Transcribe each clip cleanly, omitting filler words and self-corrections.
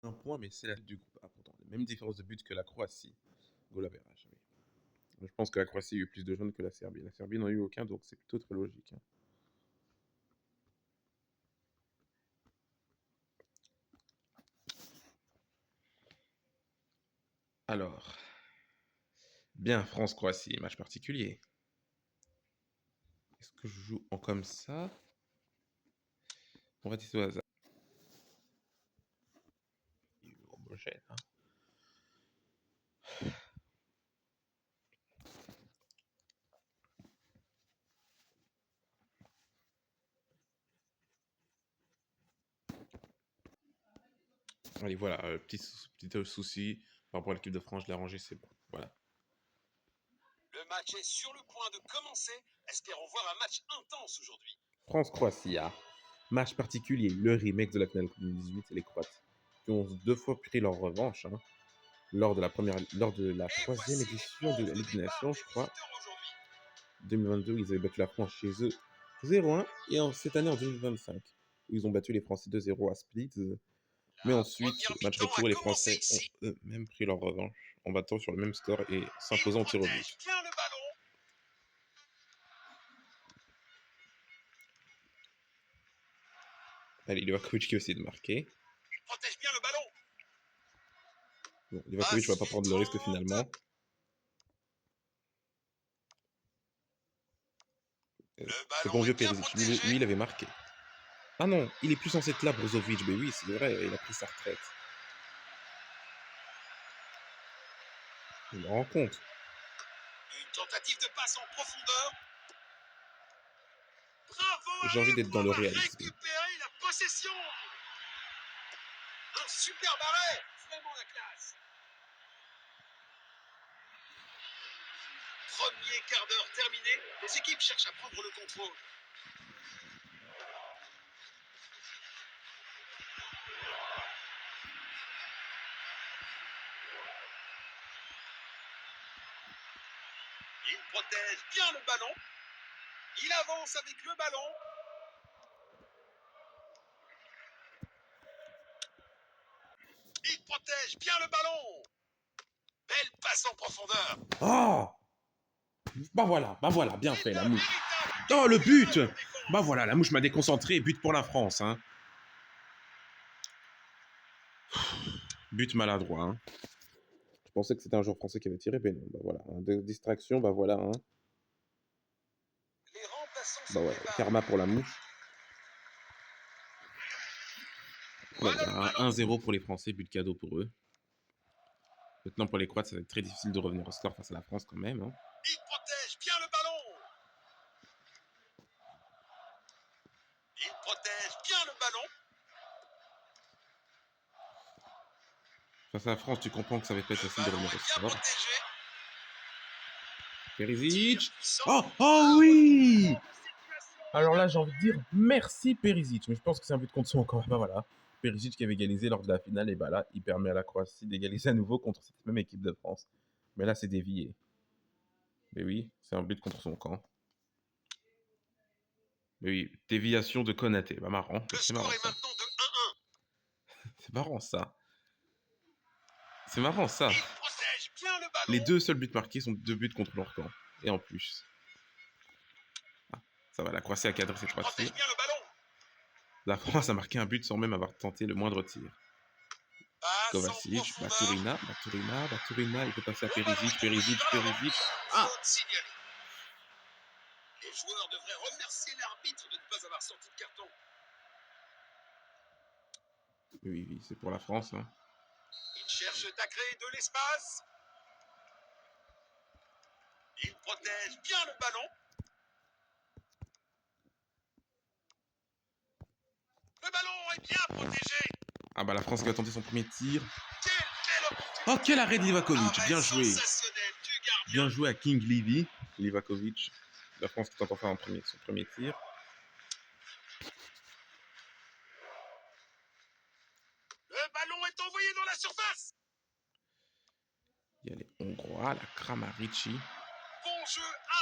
un point, mais c'est la du groupe A pourtant. Même différence de but que la Croatie. Goal average, oui. Je pense que la Croatie a eu plus de jaunes que la Serbie. La Serbie n'en a eu aucun, donc c'est plutôt très logique. Alors, bien France-Croatie, match particulier. Est-ce que je joue en comme ça? On va tester au hasard. Homogène, hein. Allez, voilà, petit souci par rapport à l'équipe de France, je l'ai arrangé, c'est bon. Voilà. Le match est sur le point de commencer. Espérons voir un match intense aujourd'hui. France-Croatie, match particulier, le remake de la finale 2018 et les Croates, qui ont 2 fois pris leur revanche, hein, lors de la troisième édition de la Ligue des Nations, je crois. 2022, ils avaient battu la France chez eux 0-1, et cette année en 2025, où ils ont battu les Français 2-0 à Split. Mais ensuite, match retour, et les Français ont eux-mêmes pris leur revanche en battant sur le même score et s'imposant au tir au but. Allez, Livakovic qui essaie de marquer. Il protège bien le ballon. Bon, Livakovic ne va pas prendre le risque finalement. C'est bon vieux Perisic. Lui, il avait marqué. Ah non, il est plus censé être là, Brozovic. Mais oui, c'est vrai, il a pris sa retraite. Je me rends compte. Une tentative de passe en profondeur. Bravo. J'ai envie d'être dans le réalisme. Récupérer la possession. Un superbe arrêt. Vraiment la classe. Premier quart d'heure terminé. Les équipes cherchent à prendre le contrôle. Il protège bien le ballon. Il avance avec le ballon. Il protège bien le ballon. Belle passe en profondeur. Oh, bah voilà, bien fait la mouche. Oh, le but. Bah voilà, la mouche m'a déconcentré, but pour la France. Hein. But maladroit. Hein. Je pensais que c'était un joueur français qui avait tiré, mais non, bah voilà. Hein. De distraction, bah voilà. Hein. Bah ouais, karma pour la mouche. Voilà, 1-0 pour les Français, but cadeau pour eux. Maintenant, pour les Croates, ça va être très difficile de revenir au score face à la France quand même. Hein. Il protège bien le ballon. Il protège bien le ballon. Face à la France, tu comprends que ça va pas être facile de revenir au score. Perisic. Oh oui. Alors là, j'ai envie de dire merci Perisic, mais je pense que c'est un but contre son camp. Bah voilà, Perisic qui avait égalisé lors de la finale, et bah là, il permet à la Croatie d'égaliser à nouveau contre cette même équipe de France. Mais là, c'est dévié. Mais oui, c'est un but contre son camp. Mais oui, déviation de Konaté. Bah marrant. C'est marrant ça. C'est marrant ça. C'est marrant ça. Les 2 seuls buts marqués sont 2 buts contre leur camp. Et en plus. Ah, ça va, la Croatie a cadré cette fois-ci. La France a marqué un but sans même avoir tenté le moindre tir. Kovacic, Baturina, il peut passer à Perisic. Ah! Les joueurs devraient remercier l'arbitre de ne pas avoir sorti de carton. Oui, c'est pour la France. Hein. Il cherche à créer de l'espace. Il protège bien le ballon. Le ballon est bien protégé. Ah bah la France qui va tenter son premier tir. Oh, quel arrêt de Livakovic. Bien joué. Bien joué à King Levy. Livakovic. La France qui tente enfin son premier tir. Le ballon est envoyé dans la surface. Il y a les Hongrois, la Kramaric.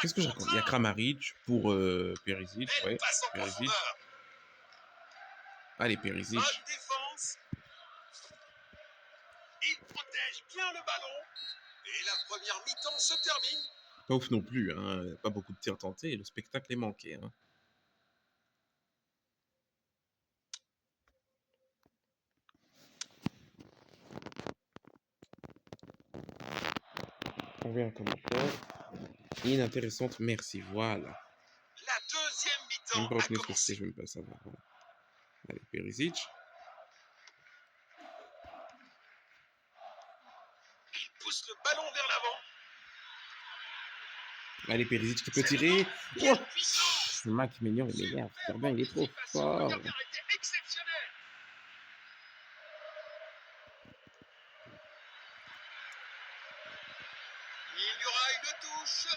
Qu'est-ce que je raconte? Il y a Kramaric pour Perisic. Ouais, Perisic. Allez, Perisic. bien le ballon. Et la première mi-temps se termine. Pas ouf non plus, hein. Pas beaucoup de tirs tentés et le spectacle est manqué. Hein. On voit un commentaire. Inintéressante, merci, voilà. La deuxième Même mi-temps pas a retenu ce que commencé. c'était, je veux même pas savoir. Voilà. Allez, Perisic. Il pousse le ballon vers l'avant. Allez, Perisic qui peut C'est tirer. dedans. Oh Quelle puissance! le Mac Mignon, il m'énerve. Superbe Gardien, il est trop anticipation. Le fort. gardien était exceptionnel. Il y aura une touche.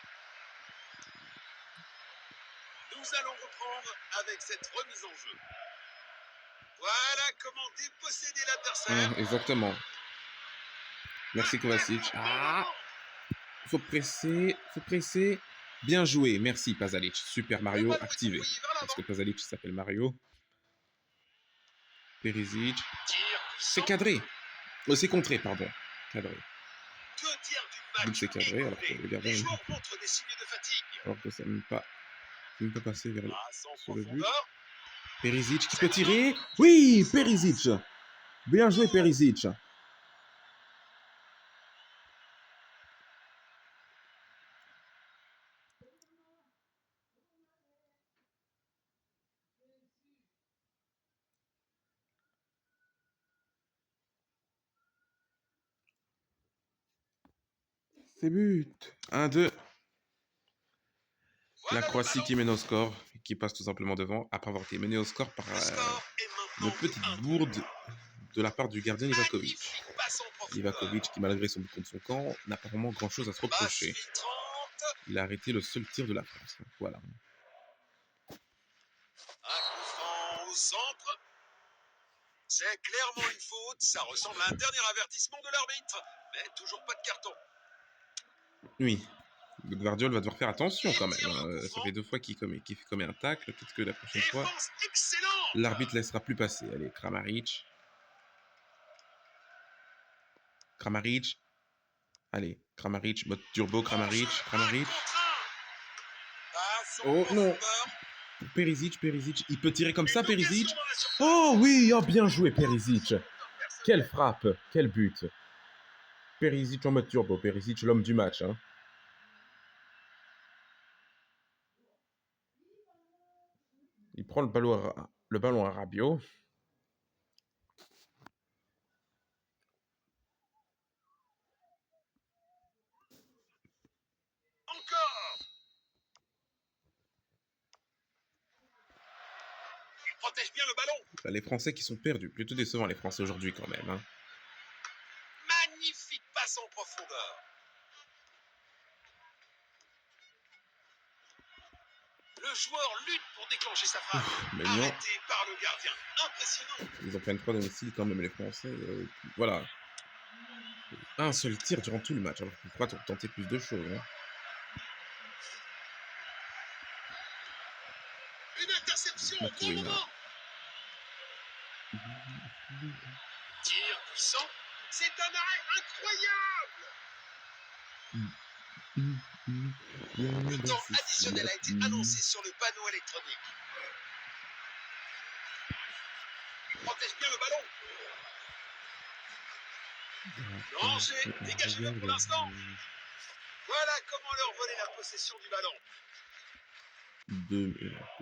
Nous allons reprendre avec cette remise en jeu. Voilà comment déposséder l'adversaire. Exactement. Merci Kovacic. Ah, faut presser. Bien joué, merci Pasalic. Super Mario activé. Parce que Pasalic s'appelle Mario. Perisic. C'est cadré. C'est contré, pardon. Cadré. 2 tiers du But match c'est cadré, alors que écoulé. le gardien. Les joueurs montrent des signes de fatigue. Alors que ça ne peut pas passer vers Passe en sur le but. profondeur. Perisic qui peut tirer. Oui, Perisic. Bien joué Perisic. C'est but. 1-2. Voilà La Croatie qui mène au score, qui passe tout simplement devant, après avoir été menée au score par le score est une maintenant petite de 1-2. bourde de la part du gardien Livakovic. Magnifique passe en profondeur. Livakovic, qui malgré son but contre son camp, n'a pas vraiment grand chose à se reprocher. Passe filtrante. Il a arrêté le seul tir de la France. Voilà. Un coup franc au centre. C'est clairement une faute. Ça ressemble à un dernier avertissement de l'arbitre. Mais toujours pas de carton. Oui. Le Guardiola va devoir faire attention quand même. Hein. Ça fait 2 fois qu'il commet un tacle. Peut-être que la prochaine fois, Défense excellente. l'arbitre laissera plus passer. Allez, Kramaric. Kramaric. Allez, Kramaric, mode turbo, Kramaric. Oh non. Perisic, il peut tirer comme ça, Perisic. Oh oui, oh bien joué, Perisic. Quelle frappe, quel but. Perisic en mode turbo, Perisic l'homme du match. Hein. Il prend le ballon à Rabiot. Encore. Il protège bien le ballon. Là, les Français qui sont perdus. Plutôt décevant les Français aujourd'hui quand même. Hein. Magnifique passe en profondeur. Le joueur lutte pour déclencher sa frappe. Arrêté par le gardien. Impressionnant. Ils en prennent 3 domiciles quand même les Français. Voilà. Un seul tir durant tout le match. Alors pourquoi tenter plus de choses hein. Une interception au bon moment. Tir puissant. C'est un arrêt incroyable. Le temps additionnel a été annoncé sur le panneau électronique. Protège bien le ballon. Danger. Dégagez-le pour l'instant. Voilà comment leur voler la possession du ballon.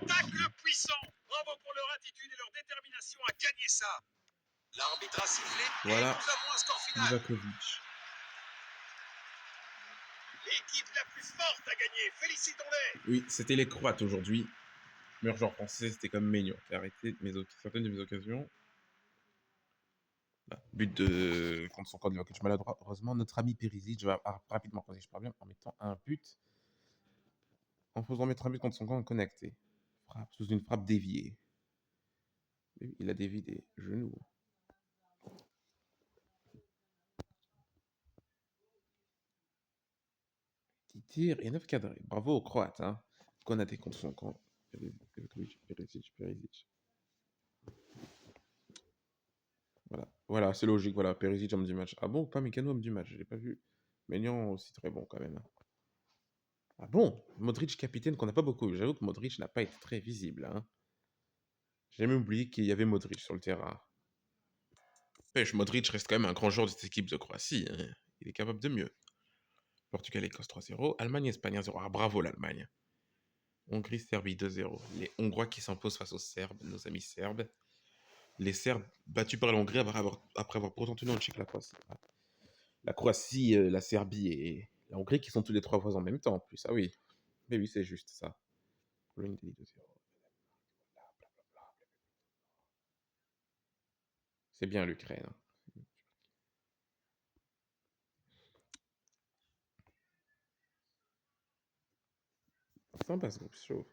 Tacle puissant. Bravo pour leur attitude et leur détermination à gagner ça. L'arbitre a sifflé voilà. Et nous avons un score final. Livakovic. L'équipe la plus forte a gagné. Félicitons-les. Oui, c'était les Croates aujourd'hui. Meilleur joueur français, c'était comme Maignan qui a arrêté certaines de mes occasions. Là, but de contre son camp de Livakovic maladroit. Heureusement, notre ami Perisic va rapidement, si je parviens, en mettant un but. En faisant mettre un but contre son camp connecté. Frappe sous une frappe déviée. Il a dévié des genoux. Petit tir et 9 cadrés. Bravo aux Croates. Hein. Konaté contre son camp. Perisic. Voilà. Voilà, c'est logique, voilà. Perisic, homme du match. Ah bon, pas Mécano, homme du match, je l'ai pas vu. Maignan aussi très bon quand même. Ah bon? Modric capitaine qu'on n'a pas beaucoup vu. J'avoue que Modric n'a pas été très visible, hein. J'ai même oublié qu'il y avait Modric sur le terrain. Pêche, Modric reste quand même un grand joueur de cette équipe de Croatie, hein. Il est capable de mieux. Portugal, Écosse 3-0. Allemagne, Espagne 1-0. Ah bravo l'Allemagne. Hongrie, Serbie 2-0. Les Hongrois qui s'imposent face aux Serbes, nos amis Serbes. Les Serbes battus par la Hongrie après avoir pourtant tenu en Tchèque la Croatie. La Croatie, la Serbie et la Hongrie qui sont tous les trois voisins en même temps en plus. Ah oui. Mais oui, c'est juste ça. Pologne, Italie 2-0. C'est bien l'Ukraine, hein. Sympa ce groupe, je trouve.